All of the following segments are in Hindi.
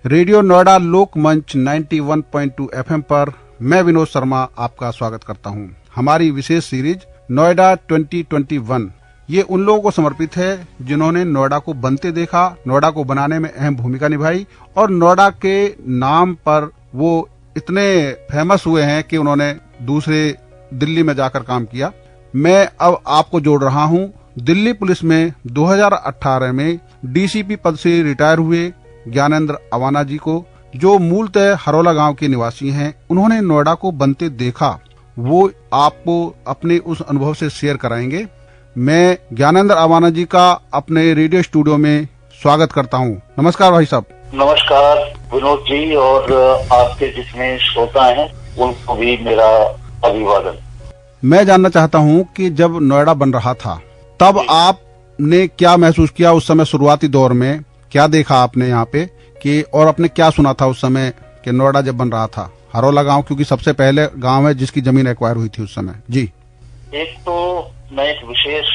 रेडियो नोएडा लोक मंच 91.2 एफएम पर मैं विनोद शर्मा आपका स्वागत करता हूं। हमारी विशेष सीरीज नोएडा 2021 ये उन लोगों को समर्पित है जिन्होंने नोएडा को बनते देखा, नोएडा को बनाने में अहम भूमिका निभाई और नोएडा के नाम पर वो इतने फेमस हुए हैं कि उन्होंने दूसरे दिल्ली में जाकर काम किया। मैं अब आपको जोड़ रहा हूं दिल्ली पुलिस में 2018 में डीसीपी पद से रिटायर हुए ज्ञानेंद्र अवाना जी को, जो मूलतः हरोला गांव के निवासी हैं। उन्होंने नोएडा को बनते देखा, वो आपको अपने उस अनुभव से शेयर कराएंगे। मैं ज्ञानेंद्र अवाना जी का अपने रेडियो स्टूडियो में स्वागत करता हूं। नमस्कार भाई साहब। नमस्कार विनोद जी, और आपके जितने श्रोता हैं उनको भी मेरा अभिवादन। मैं जानना चाहता हूं कि जब नोएडा बन रहा था तब आपने क्या महसूस किया? उस समय शुरुआती दौर में क्या देखा आपने यहाँ पे कि, और आपने क्या सुना था उस समय कि नोएडा जब बन रहा था? हरोला गांव क्योंकि सबसे पहले गांव है जिसकी जमीन एक्वायर हुई थी उस समय। जी, एक तो मैं एक विशेष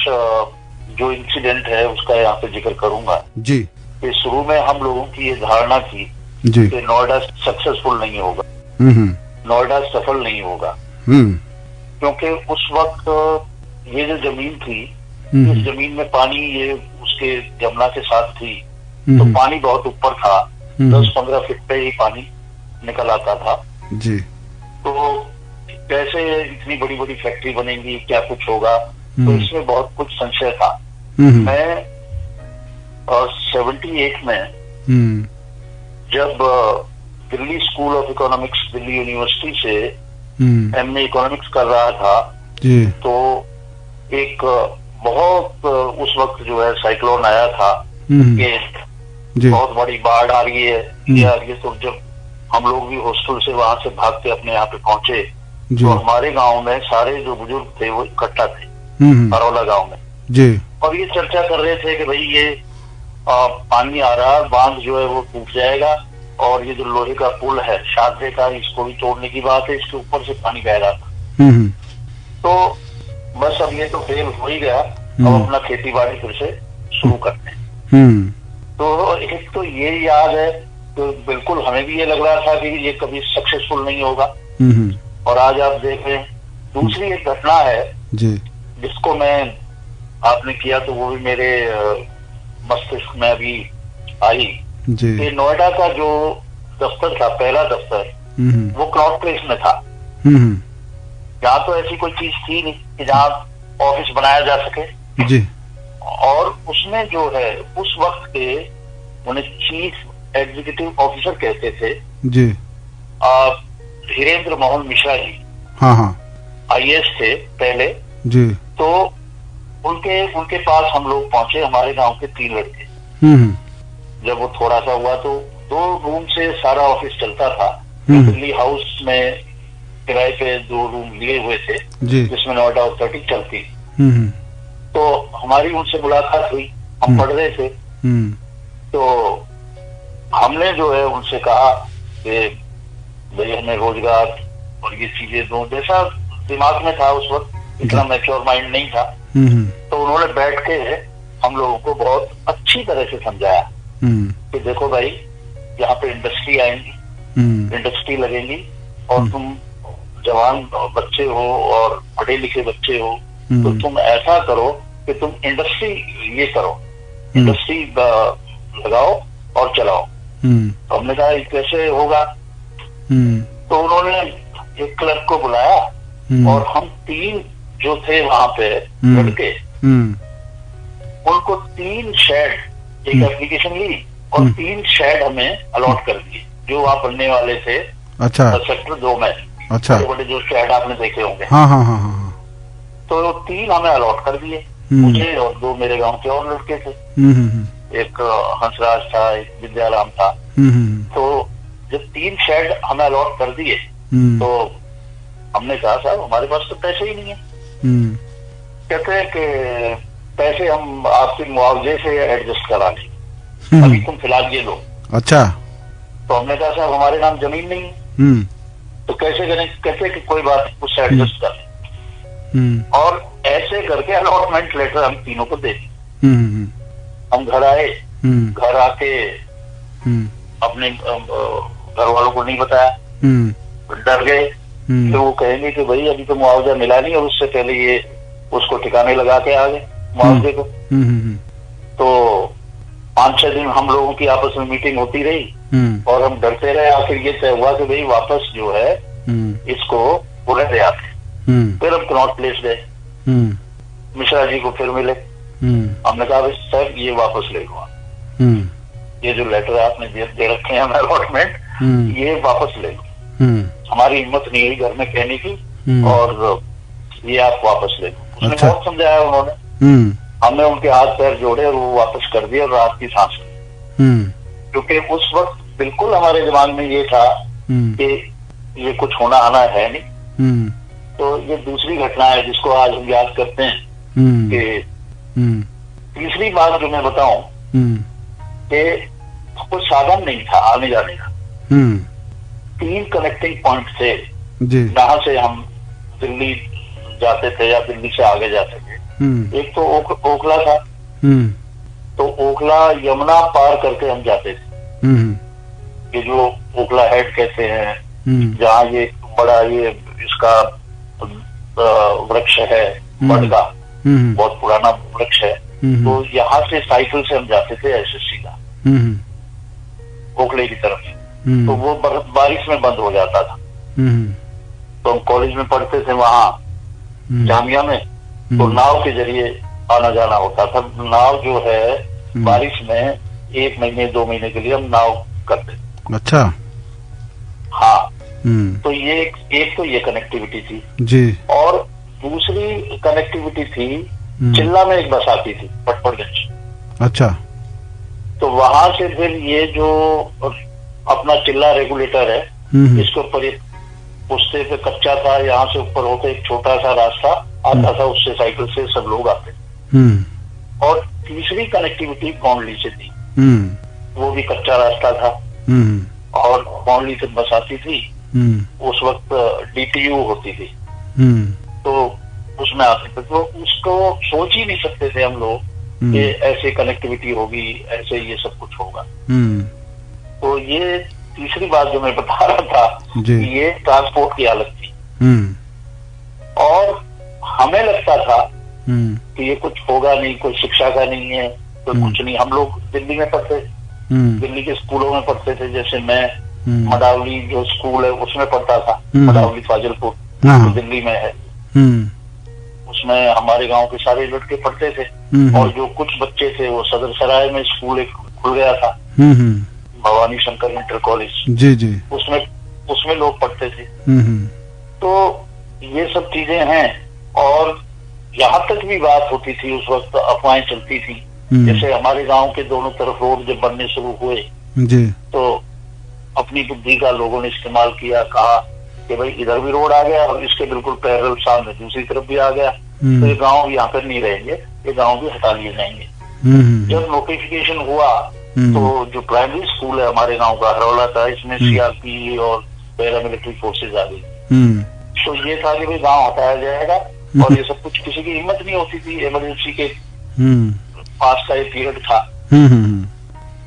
जो इंसिडेंट है उसका यहाँ पे जिक्र करूंगा जी। कि शुरू में हम लोगों की ये धारणा थी जी कि नोएडा सक्सेसफुल नहीं होगा, नोएडा सफल नहीं होगा, क्योंकि उस वक्त ये जो जमीन थी, इस जमीन में पानी ये उसके जमुना के साथ थी, तो पानी बहुत ऊपर था, 10-15 फीट पे ही पानी निकल आता था जी। तो कैसे इतनी बड़ी बड़ी फैक्ट्री बनेगी, क्या कुछ होगा, तो इसमें बहुत कुछ संशय था। मैं 78 में जब Delhi school of economics, Delhi university से एमए इकोनॉमिक्स कर रहा था जी। तो एक बहुत उस वक्त जो है साइक्लोन आया था कि बहुत बड़ी बाढ़ आ रही है, ये आ रही है। तो जब हम लोग भी हॉस्टल से वहां से भाग के अपने यहाँ पे पहुंचे तो हमारे गांव में सारे जो बुजुर्ग थे वो इकट्ठा थे हरोला गांव में जी। और ये चर्चा कर रहे थे कि भाई ये पानी आ रहा, बांध जो है वो टूट जाएगा और ये जो लोहे का पुल है शादरे का, इसको भी तोड़ने की बात है, इसके ऊपर से पानी बह रहा था। तो बस अब ये तो फेल हो ही गया, अब अपना खेती बाड़ी फिर से शुरू करते हैं। तो एक तो ये याद है, तो बिल्कुल हमें भी ये लग रहा था कि ये कभी सक्सेसफुल नहीं होगा। और आज आप देख रहे हैं दूसरी एक घटना है जी, जिसको मैं आपने किया तो वो भी मेरे मस्तिष्क में अभी आई कि नोएडा का जो दफ्तर था, पहला दफ्तर, वो क्लॉथ प्लेस में था। यहाँ तो ऐसी कोई चीज थी नहीं कि जहाँ ऑफिस बनाया जा सके जी। और उसमें जो है उस वक्त के उन्हें चीफ एग्जीक्यूटिव ऑफिसर कहते थे जी, धीरेन्द्र मोहन मिश्रा जी। हाँ, आईएएस थे पहले जी। तो उनके पास हम लोग पहुंचे, हमारे गांव के 3 लड़के। जब वो थोड़ा सा हुआ तो 2 रूम से सारा ऑफिस चलता था। दिल्ली हाउस में किराए पे 2 रूम लिए हुए थे जिसमें नोएडा अथॉरिटी चलती। तो हमारी उनसे मुलाकात हुई, हम पढ़ रहे थे। तो हमने जो है उनसे कहा कि भाई हमें रोजगार और ये चीजें दो, जैसा दिमाग में था उस वक्त, इतना मैच्योर माइंड नहीं था। तो उन्होंने बैठ के हम लोगों को बहुत अच्छी तरह से समझाया कि देखो भाई यहाँ पे इंडस्ट्री आएंगी, इंडस्ट्री लगेंगी और तुम जवान बच्चे हो और पढ़े लिखे बच्चे हो, तो तुम ऐसा करो कि तुम इंडस्ट्री ये करो, इंडस्ट्री लगाओ और चलाओ। तो हमने कहा कैसे होगा? तो उन्होंने एक क्लर्क को बुलाया और हम 3 जो थे वहां पे लड़के, उनको 3 शेड, एक एप्लीकेशन ली और 3 शेड हमें अलॉट कर दिए जो वहां बनने वाले थे। अच्छा। सेक्टर 2 में अच्छा। बड़े बड़े जो शेड आपने देखे होंगे। हाँ। तो 3 हमें अलॉट कर दिए, मुझे और 2 मेरे गांव के और लड़के थे। एक हंसराज था, एक विद्याराम था। तो जब 3 शेड हमें अलॉट कर दिए तो हमने कहा साहब हमारे पास तो पैसे ही नहीं है। कहते हैं कि पैसे हम आपके मुआवजे से एडजस्ट करा लेंगे, अभी तुम फिलहाल ये लो। अच्छा। तो हमने कहा साहब हमारे नाम जमीन नहीं है। तो कैसे करें? कहते कि कोई बात उससे एडजस्ट कर लें। और ऐसे करके अलॉटमेंट लेटर हम तीनों को दे दी। हम घर आए, घर आके अपने घर वालों को नहीं बताया, डर गए कि वो कहेंगे कि भाई अभी तो मुआवजा मिला नहीं और उससे पहले ये उसको ठिकाने लगा के आ गए मुआवजे को। तो 5-6 दिन हम लोगों की आपस में मीटिंग होती रही और हम डरते रहे। आखिर ये तय हुआ कि भाई वापस जो है इसको पुनः ले आते। फिर हम कनॉट प्लेस गए, मिश्रा जी को फिर मिले। हमने कहा सर ये वापस ले लो, ये जो लेटर आपने दे रखे हैं अलॉटमेंट, ये वापस ले लो। हमारी हिम्मत नहीं हुई घर में कहने की, और ये आप वापस ले लो। उसने बहुत समझाया उन्होंने, हमने उनके हाथ पैर जोड़े और वो वापस कर दिए और रात की सांस ली। क्योंकि उस वक्त बिल्कुल हमारे दिमाग में ये था कि ये कुछ होना आना है नहीं। तो ये दूसरी घटना है जिसको आज हम याद करते हैं। कि तीसरी बात जो मैं बताऊं कि कोई साधन नहीं था आने जाने का। 3 कनेक्टिंग पॉइंट थे जहां से हम दिल्ली जाते थे या दिल्ली से आगे जाते थे। एक तो ओखला था, तो ओखला यमुना पार करके हम जाते थे। ये जो ओखला हेड कहते हैं, जहाँ ये बड़ा ये इसका वृक्ष है बड़ का, बहुत पुराना वृक्ष है। तो यहाँ से साइकिल से हम जाते थे ऐसे सीधा ओखले की तरफ। तो वो बारिश में बंद हो जाता था। तो हम कॉलेज में पढ़ते थे वहाँ जामिया में, तो नाव के जरिए आना जाना होता था। नाव जो है बारिश में 1 महीने 2 महीने के लिए हम नाव करते। अच्छा। हाँ। तो ये एक तो ये कनेक्टिविटी थी जी। और दूसरी कनेक्टिविटी थी, चिल्ला में एक बस आती थी पटपड़गंज। अच्छा। तो वहां से फिर ये जो अपना चिल्ला रेगुलेटर है, इसके ऊपर एक पुस्ते पे कच्चा था, यहाँ से ऊपर होकर एक छोटा सा रास्ता आता था, उससे साइकिल से सब लोग आते। और तीसरी कनेक्टिविटी कौंडली से थी, वो भी कच्चा रास्ता था और कौंडली से बस आती थी। उस वक्त DTU होती थी, तो उसमें आते थे। तो उसको सोच ही नहीं सकते थे हम लोग कि ऐसे कनेक्टिविटी होगी, ऐसे ये सब कुछ होगा। तो ये तीसरी बात जो मैं बता रहा था, ये ट्रांसपोर्ट की हालत थी। और हमें लगता था कि ये कुछ होगा नहीं, कोई शिक्षा का नहीं है, कोई कुछ नहीं। हम लोग दिल्ली में पढ़ते, दिल्ली के स्कूलों में पढ़ते थे। जैसे मैं मडावली जो स्कूल है उसमें पढ़ता था, मडावली फाजिलपुर तो दिल्ली में है। उसमें हमारे गांव के सारे लड़के पढ़ते थे। और जो कुछ बच्चे थे वो सदर सराय में स्कूल एक खुल गया था, भवानी शंकर इंटर कॉलेज, जी जी, उसमें लोग पढ़ते थे। तो ये सब चीजें हैं। और यहाँ तक भी बात होती थी, उस वक्त अफवाहें चलती थी। जैसे हमारे गांव के दोनों तरफ रोड जब बनने शुरू हुए जी, तो अपनी बुद्धि का लोगों ने इस्तेमाल किया, कहा कि भाई इधर भी रोड आ गया और इसके बिल्कुल पैरेलल सामने दूसरी तरफ भी आ गया, तो ये गांव यहाँ पर नहीं रहेंगे, ये गांव भी हटा लिए जाएंगे। जब नोटिफिकेशन हुआ तो जो प्राइमरी स्कूल है हमारे गांव का, हरौला का, इसमें CRP और पैरामिलिट्री फोर्सेज आ गई। तो ये था कि भाई गांव हटाया जाएगा। और ये सब कुछ, किसी की हिम्मत नहीं होती थी। इमरजेंसी के पास का ये पीरियड था,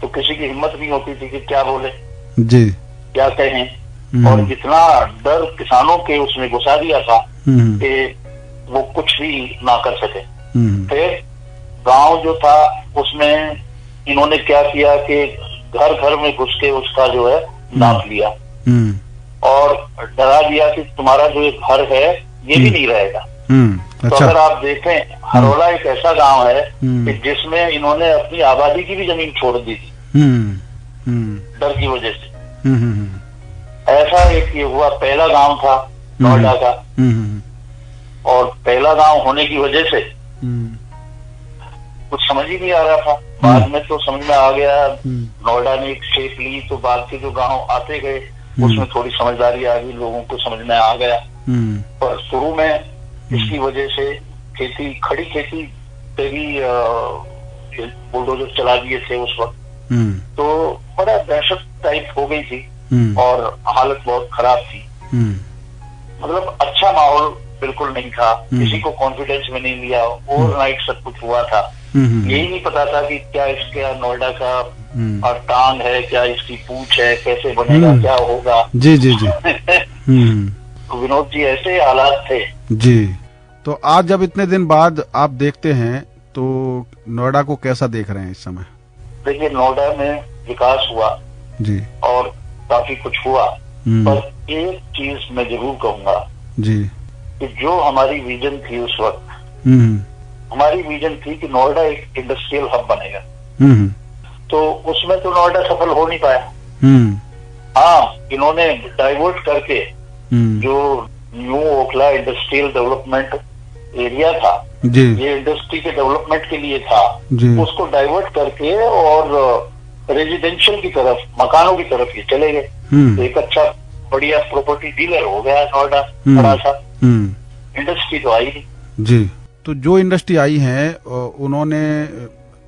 तो किसी की हिम्मत नहीं होती थी कि क्या बोले जी, क्या कहें। और इतना डर किसानों के उसमें घुसा दिया था कि वो कुछ भी ना कर सके। फिर गांव जो था उसमें इन्होंने क्या किया कि घर घर में घुस के उसका जो है नाप लिया और डरा दिया कि तुम्हारा जो एक घर है ये भी नहीं रहेगा। तो अच्छा। अगर आप देखें, हरौला एक ऐसा गांव है कि जिसमें इन्होंने अपनी आबादी की भी जमीन छोड़ दी थी डर की वजह से। ऐसा एक ये हुआ, पहला गांव था नोएडा का। और पहला गांव होने की वजह से कुछ समझ ही नहीं आ रहा था। बाद में तो समझ में आ गया, नोएडा ने एक शेप ली, तो बाद के जो गांव आते गए उसमें थोड़ी समझदारी आ गई, लोगों को समझ में आ गया। पर शुरू में इसकी वजह से खेती, खड़ी खेती पे भी बुलडोजर चला दिए थे उस वक्त। तो बड़ा दहशत टाइप हो गई थी और हालत बहुत खराब थी। मतलब अच्छा माहौल बिल्कुल नहीं था, किसी को कॉन्फिडेंस में नहीं लिया। ओवरनाइट सब कुछ हुआ था, यही नहीं पता था कि क्या इसका नोएडा का और टांग है क्या, इसकी पूंछ है, कैसे बनेगा, क्या होगा। जी जी जी। तो विनोद जी ऐसे हालात थे जी। तो आज जब इतने दिन बाद आप देखते हैं तो नोएडा को कैसा देख रहे हैं इस समय? देखिए, नोएडा में विकास हुआ जी, और काफी कुछ हुआ, पर एक चीज मैं जरूर कहूंगा जी, कि जो हमारी विजन थी उस वक्त, हमारी विजन थी कि नोएडा एक इंडस्ट्रियल हब बनेगा, तो उसमें तो नोएडा सफल हो नहीं पाया। हाँ, इन्होंने डाइवर्ट करके जो new Okhla industrial development area था, ये इंडस्ट्री के डेवलपमेंट के लिए था, उसको डाइवर्ट करके और रेजिडेंशियल की तरफ, मकानों की तरफ ये चले गए। तो एक अच्छा बढ़िया प्रॉपर्टी डीलर हो गया नोएडा, बड़ा सा। इंडस्ट्री तो आई नहीं। जी। तो जो इंडस्ट्री आई है उन्होंने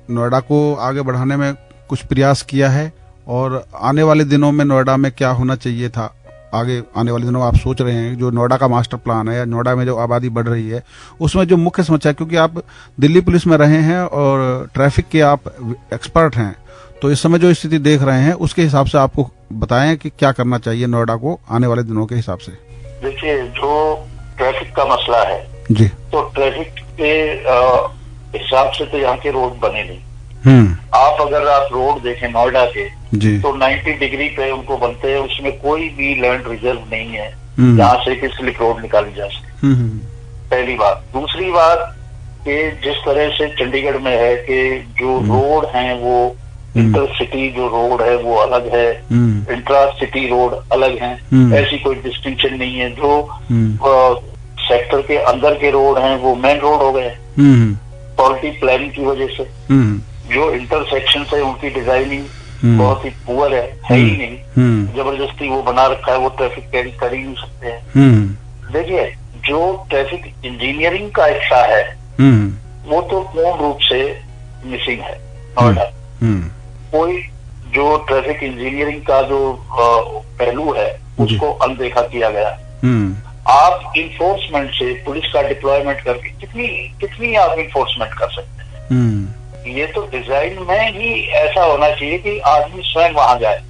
नोएडा को आगे बढ़ाने में कुछ प्रयास किया है, और आने वाले दिनों में नोएडा में क्या होना चाहिए था? आगे आने वाले दिनों में आप सोच रहे हैं जो नोएडा का मास्टर प्लान है, या नोएडा में जो आबादी बढ़ रही है उसमें जो मुख्य समस्या, क्योंकि आप दिल्ली पुलिस में रहे हैं और ट्रैफिक के आप एक्सपर्ट हैं, तो इस समय जो स्थिति देख रहे हैं उसके हिसाब से आपको बताएं कि क्या करना चाहिए नोएडा को आने वाले दिनों के हिसाब से। देखिए, जो ट्रैफिक का मसला है जी, तो ट्रैफिक के हिसाब से तो यहाँ के रोड बने नहीं। आप अगर आप रोड देखें नोएडा के जी, तो 90 डिग्री पे उनको बनते हैं, उसमें कोई भी लैंड रिजर्व नहीं है जहाँ से कि स्लिप रोड निकाली जा सके। पहली बात। दूसरी बात कि जिस तरह से चंडीगढ़ में है कि जो रोड हैं वो इंटरसिटी जो रोड है वो अलग है, इंट्रा सिटी रोड अलग हैं, ऐसी कोई डिस्टिंक्शन नहीं है। जो सेक्टर के अंदर के रोड हैं वो मेन रोड हो गए पॉलिटी प्लानिंग की वजह से। जो इंटरसेक्शन है उनकी डिजाइनिंग बहुत ही पुअर है ही नहीं, जबरदस्ती वो बना रखा है, वो ट्रैफिक कैरी कर ही नहीं सकते हैं। देखिए, जो ट्रैफिक इंजीनियरिंग का हिस्सा है वो तो पूर्ण रूप से मिसिंग है नोएडा। कोई जो ट्रैफिक इंजीनियरिंग का जो पहलू है उसको अनदेखा किया गया। आप इन्फोर्समेंट से, पुलिस का डिप्लॉयमेंट करके कितनी आप इन्फोर्समेंट कर सकते हैं? ये तो डिजाइन में ही ऐसा होना चाहिए कि आदमी स्वयं वहां जाए।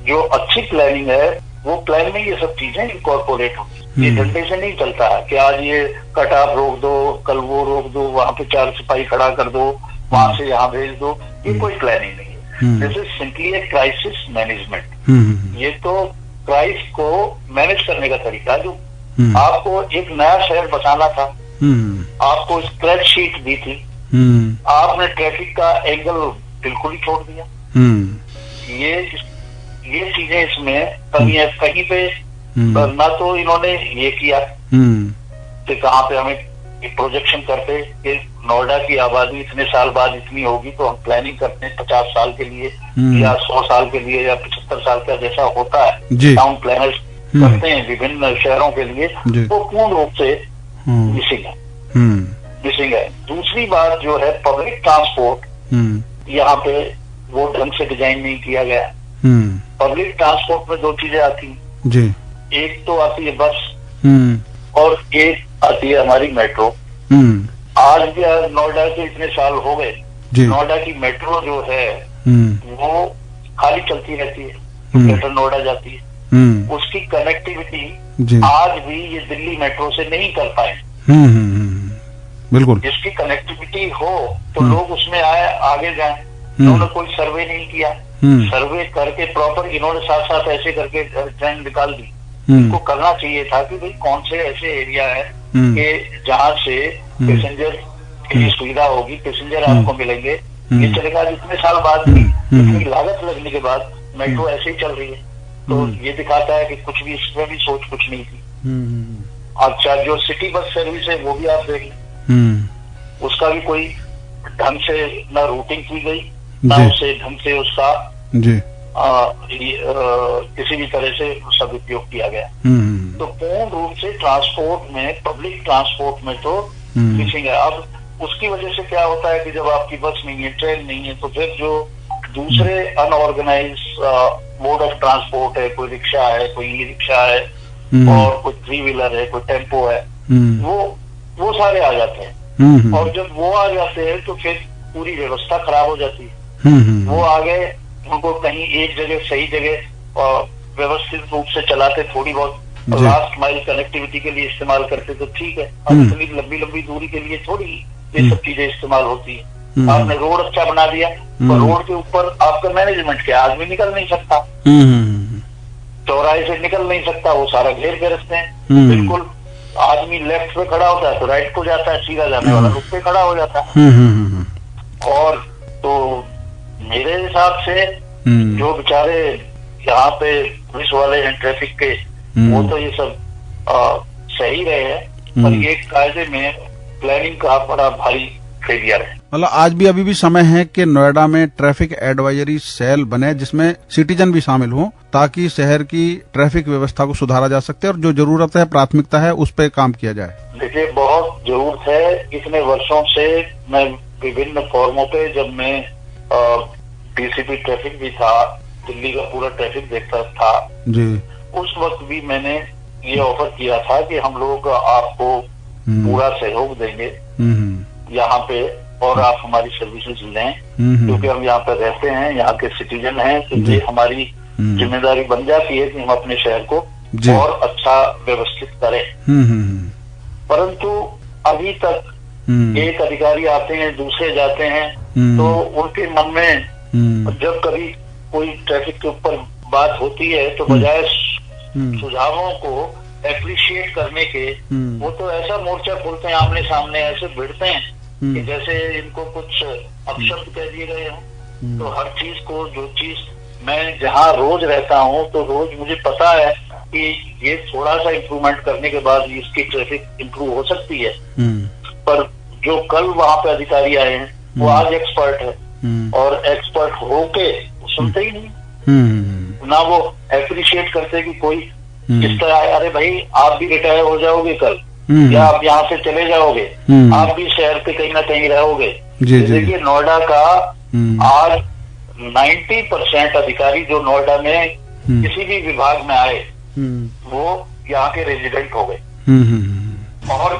जो अच्छी प्लानिंग है वो प्लान में ये सब चीजें इनकॉर्पोरेट होगी। ये डंडे से नहीं चलता है कि आज ये कट ऑफ रोक दो, कल वो रोक दो, वहां पे 4 सिपाही खड़ा कर दो, वहां से यहाँ भेज दो। ये कोई प्लानिंग नहीं है। This is simply a crisis management. ये तो क्राइसिस को मैनेज करने का तरीका, जो आपको एक नया शहर बसाना था, आपको स्प्रेड शीट दी थी, आपने ट्रैफिक का एंगल बिल्कुल ही छोड़ दिया। ये चीजें इसमें कमी है। कहीं पे ना तो इन्होंने ये किया कि कहाँ पे हमें प्रोजेक्शन करते कि नोएडा की आबादी इतने साल बाद इतनी होगी, तो हम प्लानिंग करते हैं 50 साल के लिए या 100 साल के लिए या 75 साल का, जैसा होता है टाउन प्लानर्स करते हैं विभिन्न शहरों के लिए, वो पूर्ण रूप से मिसिंग है। दूसरी बात जो है पब्लिक ट्रांसपोर्ट, यहाँ पे वो ढंग से डिजाइन नहीं किया गया। पब्लिक ट्रांसपोर्ट में 2 चीजें आती हैं, एक तो आती है बस और एक आती है हमारी मेट्रो। आज भी नोएडा के इतने साल हो गए, नोएडा की मेट्रो जो है वो खाली चलती रहती है, ग्रेटर नोएडा जाती है। उसकी कनेक्टिविटी आज भी ये दिल्ली मेट्रो से नहीं कर पाए। बिल्कुल। जिसकी कनेक्टिविटी हो तो लोग उसमें आगे जाएं। इन्होंने कोई सर्वे नहीं किया। सर्वे करके प्रॉपर इन्होंने साथ साथ ऐसे करके ट्रेन निकाल दी। इनको करना चाहिए था कि भाई कौन से ऐसे एरिया है कि जहाँ से पैसेंजर की सुविधा होगी, पैसेंजर आपको मिलेंगे। ये चलेगा जितने साल बाद भी, इतनी लागत लगने के बाद मेट्रो ऐसे ही चल रही है। तो ये दिखाता है कि कुछ भी इसमें भी सोच कुछ नहीं थी। अच्छा, जो सिटी बस सर्विस है वो भी आप देख लें, उसका भी कोई ढंग से न रूटिंग की गई, न उसे ढंग से उसका किसी भी तरह से सदुपयोग किया गया। तो पूर्ण रूप से ट्रांसपोर्ट में, पब्लिक ट्रांसपोर्ट में तो मिसिंग है। अब उसकी वजह से क्या होता है कि जब आपकी बस नहीं है, ट्रेन नहीं है, तो फिर जो दूसरे अनऑर्गेनाइज मोड ऑफ ट्रांसपोर्ट है, कोई रिक्शा है, कोई ई रिक्शा है और कोई 3 व्हीलर है, कोई टेम्पो है, वो सारे आ जाते हैं। और जब वो आ जाते हैं तो फिर पूरी व्यवस्था खराब हो जाती है। वो आगे उनको कहीं एक जगह सही जगह व्यवस्थित रूप से चलाते, थोड़ी बहुत लास्ट माइल कनेक्टिविटी के लिए इस्तेमाल करते तो ठीक है। अब इतनी लंबी लंबी दूरी के लिए थोड़ी ये सब चीजें इस्तेमाल होती है। आपने रोड अच्छा बना दिया तो रोड के ऊपर आपका मैनेजमेंट क्या, आदमी निकल नहीं सकता, चौराहे से निकल नहीं सकता, वो सारा घेर के रखते हैं। बिल्कुल आदमी लेफ्ट पे खड़ा होता है तो राइट को जाता है, सीधा जाने वाला रुक पे खड़ा हो जाता है। और तो मेरे हिसाब से जो बेचारे यहाँ पे पुलिस वाले हैं ट्रैफिक के, वो तो ये सब सही रहे हैं, पर ये कायदे में प्लानिंग का बड़ा भारी फेलियर है। मतलब आज भी अभी भी समय है कि नोएडा में ट्रैफिक एडवाइजरी सेल बने जिसमें सिटीजन भी शामिल हों, ताकि शहर की ट्रैफिक व्यवस्था को सुधारा जा सके और जो जरूरत है, प्राथमिकता है, उस पर काम किया जाए। देखिए बहुत जरूरत है। इतने वर्षों से मैं विभिन्न फॉर्मों पे, जब मैं डीसीपी ट्रैफिक भी था, दिल्ली का पूरा ट्रैफिक देखता था जी, उस वक्त भी मैंने ये ऑफर किया था कि हम लोग आपको पूरा सहयोग देंगे यहाँ पे और आप हमारी सर्विसेज लें, क्योंकि हम यहाँ पे रहते हैं, यहाँ के सिटीजन हैं, तो ये हमारी जिम्मेदारी बन जाती है कि हम अपने शहर को और अच्छा व्यवस्थित करें। परंतु अभी तक एक अधिकारी आते हैं, दूसरे जाते हैं, तो उनके मन में जब कभी कोई ट्रैफिक के ऊपर बात होती है तो बजाय सुझावों को एप्रिशिएट करने के, वो तो ऐसा मोर्चा खोलते हैं, आमने सामने ऐसे भिड़ते हैं कि जैसे इनको कुछ अपशब्द कह दिए गए हों। तो हर चीज को, जो चीज मैं जहाँ रोज रहता हूँ तो रोज मुझे पता है कि ये थोड़ा सा इम्प्रूवमेंट करने के बाद इसकी ट्रैफिक इम्प्रूव हो सकती है, पर जो कल वहाँ पे अधिकारी आए हैं वो आज एक्सपर्ट है, और एक्सपर्ट होके सुनते ही नहीं, ना वो एप्रिशिएट करते कि कोई इस तरह, अरे भाई आप भी रिटायर हो जाओगे कल, या आप यहाँ से चले जाओगे, आप भी शहर पे कहीं ना कहीं रहोगे। देखिए नोएडा का आज 90% अधिकारी जो नोएडा में किसी भी विभाग में आए वो यहाँ के रेजिडेंट हो गए, और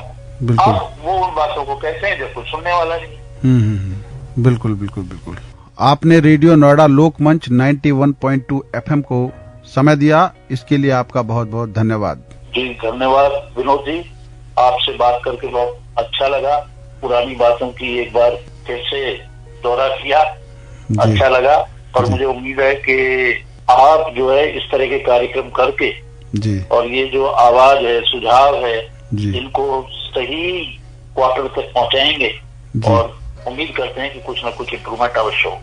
अब वो उन बातों को कहते हैं जब कुछ सुनने वाला नहीं। बिल्कुल बिल्कुल बिल्कुल। आपने रेडियो नोएडा लोकमंच 91.2 FM को समय दिया, इसके लिए आपका बहुत बहुत धन्यवाद। जी धन्यवाद विनोद जी, आपसे बात करके बहुत अच्छा लगा। पुरानी बातों की एक बार फिर से दौरा किया, अच्छा लगा, और मुझे उम्मीद है कि आप जो है इस तरह के कार्यक्रम करके जी, और ये जो आवाज है, सुझाव है, इनको सही क्वार्टर तक पहुंचाएंगे, और उम्मीद करते हैं कि कुछ न कुछ इम्प्रूवमेंट अवश्य हो।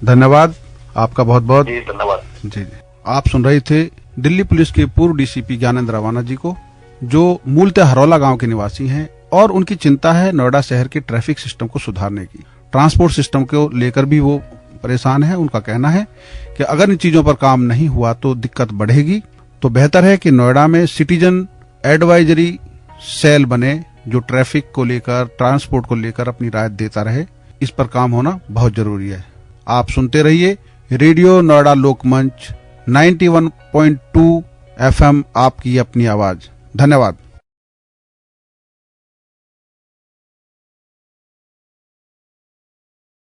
धन्यवाद आपका, बहुत बहुत जी धन्यवाद। जी, आप सुन रहे थे दिल्ली पुलिस के पूर्व डीसीपी ज्ञानेंद्र रवाना जी को, जो मूलतः हरौला गांव के निवासी हैं, और उनकी चिंता है नोएडा शहर के ट्रैफिक सिस्टम को सुधारने की। ट्रांसपोर्ट सिस्टम को लेकर भी वो परेशान है। उनका कहना है कि अगर इन चीजों पर काम नहीं हुआ तो दिक्कत बढ़ेगी, तो बेहतर है कि नोएडा में सिटीजन एडवाइजरी सेल बने जो ट्रैफिक को लेकर, ट्रांसपोर्ट को लेकर अपनी राय देता रहे। इस पर काम होना बहुत जरूरी है। आप सुनते रहिए रेडियो नोएडा लोकमंच 91.2 FM, आपकी अपनी आवाज। धन्यवाद।